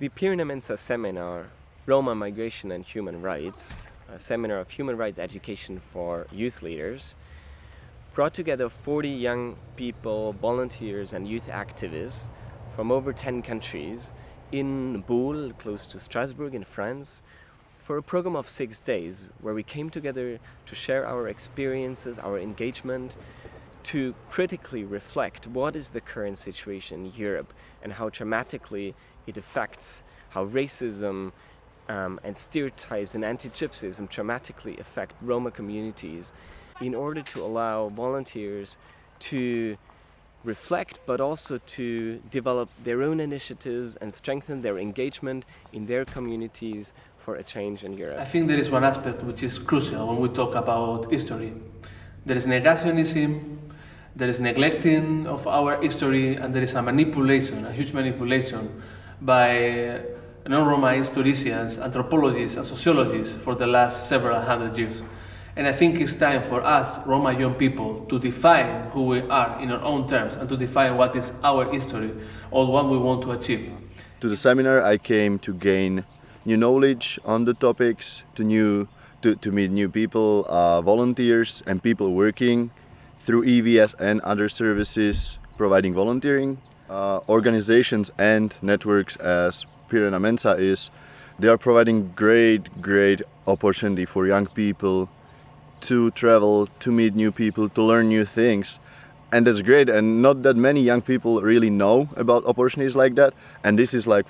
The Phiren Amenca Séminaire, Roma Migration and Human Rights, a seminar of human rights education for youth leaders, brought together 40 young people, volunteers and youth activists from over 10 countries in Boule, close to Strasbourg in France, for a program of 6 days where we came together to share our experiences, our engagement, to critically reflect what is the current situation in Europe and how dramatically it affects how racism and stereotypes and anti-Gypsyism dramatically affect Roma communities, in order to allow volunteers to reflect but also to develop their own initiatives and strengthen their engagement in their communities for a change in Europe. I think there is one aspect which is crucial when we talk about history. There is negationism, there is neglecting of our history, and there is a manipulation, a huge manipulation by non-Roma historians, anthropologists and sociologists for the last several hundred years. And I think it's time for us, Roma young people, to define who we are in our own terms and to define what is our history or what we want to achieve. To the seminar I came to gain new knowledge on the topics, to meet new people, volunteers and people working through EVS and other services providing volunteering. Organizations and networks as Phiren Amenca they are providing great opportunity for young people to travel, to meet new people, to learn new things. And that's great, and not that many young people really know about opportunities like that. And this is like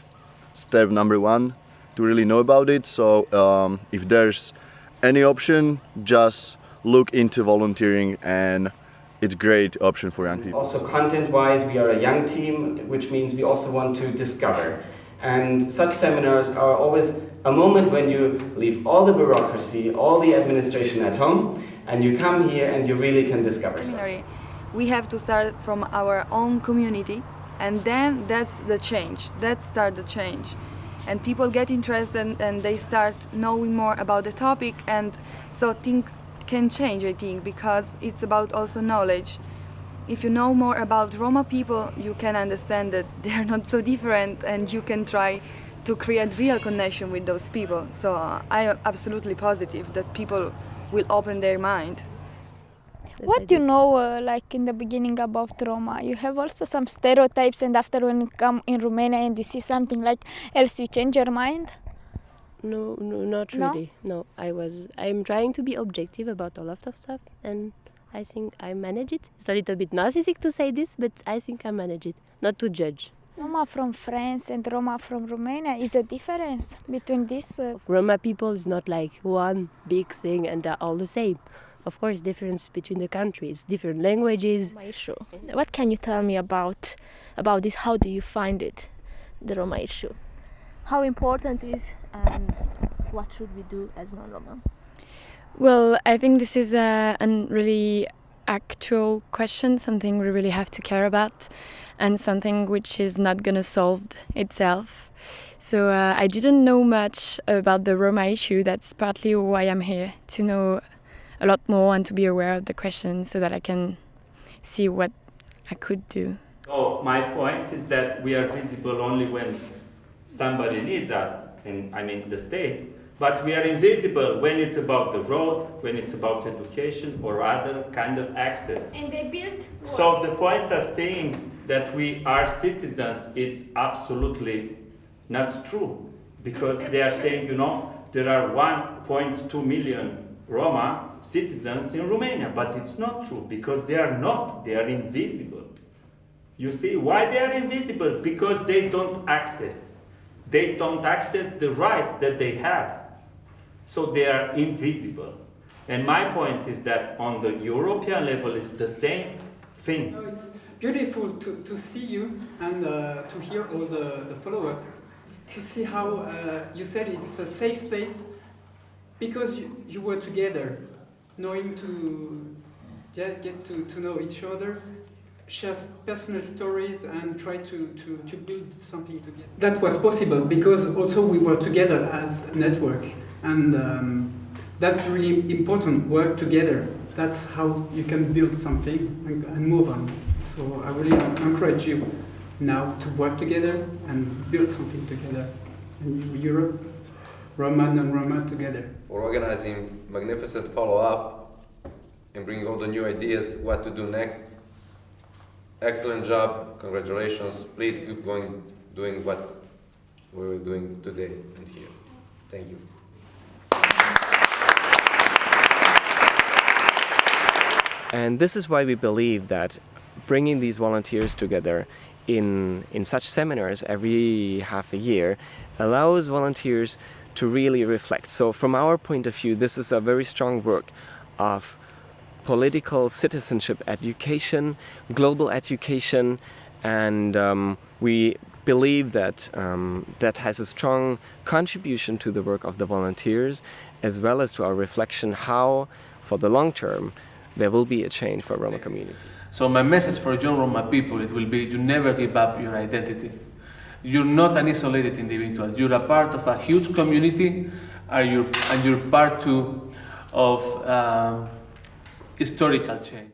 step number one, to really know about it. So if there's any option, just look into volunteering, and it's a great option for young people. Also content-wise, we are a young team, which means we also want to discover. And such seminars are always a moment when you leave all the bureaucracy, all the administration at home, and you come here and you really can discover something. We have to start from our own community, and then that's the change. That starts the change. And people get interested and they start knowing more about the topic, and so things can change, I think, because it's about also knowledge. If you know more about Roma people, you can understand that they're not so different, and you can try to create real connection with those people. So I am absolutely positive that people will open their mind. What you know, like in the beginning about Roma, you have also some stereotypes, and after when you come in Romania and you see something like else, you change your mind? No, not really. No, I'm trying to be objective about a lot of stuff, and I think I manage it. It's a little bit narcissistic to say this, but I think I manage it, not to judge. Roma from France and Roma from Romania, is a difference between this? Roma people is not like one big thing and they're all the same. Of course, difference between the countries, different languages. Roma issue. What can you tell me about this? How do you find it, the Roma issue? How important it is, and what should we do as non-Roma? Well, I think this is a really actual question, something we really have to care about, and something which is not going to solve itself. So I didn't know much about the Roma issue. That's partly why I'm here, to know a lot more and to be aware of the question so that I can see what I could do. Oh, my point is that we are visible only when somebody needs us, I mean the state, but we are invisible when it's about the road, when it's about education or other kind of access. And they built walls. So the point of saying that we are citizens is absolutely not true, because they are saying, there are 1.2 million Roma citizens in Romania, but it's not true, because they are not, they are invisible. You see why they are invisible? Because they don't access the rights that they have. So they are invisible. And my point is that on the European level, it's the same thing. It's beautiful to see you and to hear all the follow-up, to see how you said it's a safe place because you were together, knowing to get to know each other, share personal stories and try to build something together. That was possible because also we were together as a network, and that's really important, work together. That's how you can build something and move on. So I really encourage you now to work together and build something together. And Europe, Roma, non-Roma together. For organizing magnificent follow-up and bringing all the new ideas, what to do next. Excellent job, congratulations. Please keep going, doing what we're doing today and here. Thank you. And this is why we believe that bringing these volunteers together in such seminars every half a year allows volunteers to really reflect. So from our point of view, this is a very strong work of political citizenship education, global education, and we believe that that has a strong contribution to the work of the volunteers, as well as to our reflection how, for the long term, there will be a change for Roma community. So my message for young Roma people, it will be to never give up your identity. You're not an isolated individual. You're a part of a huge community, and you're part too of historical change.